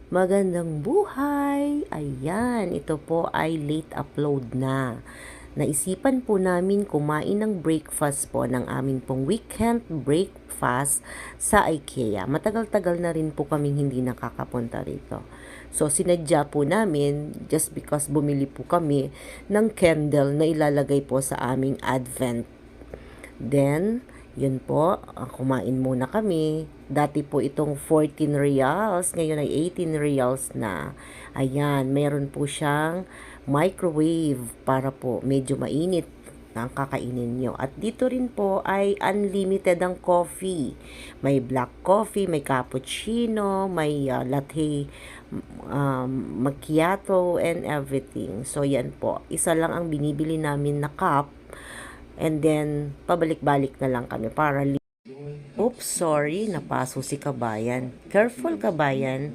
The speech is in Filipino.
Magandang buhay! Ayan, ito po ay late upload na. Naisipan po namin kumain ng breakfast po ng amin pong weekend breakfast sa IKEA. Matagal-tagal na rin po kaming hindi nakakapunta rito. So, sinadya po namin just because bumili po kami ng candle na ilalagay po sa aming advent. Then, yun po, kumain muna kami. Dati po itong 14 reals, ngayon ay 18 reals na. Ayan, meron po siyang microwave para po medyo mainit ang kakainin nyo. At dito rin po ay unlimited ang coffee. May black coffee, may cappuccino, may latte, macchiato, and everything. So, yan po. Isa lang ang binibili namin na cup. And then, pabalik-balik na lang kami para oops, sorry, napaso si kabayan. Careful, kabayan.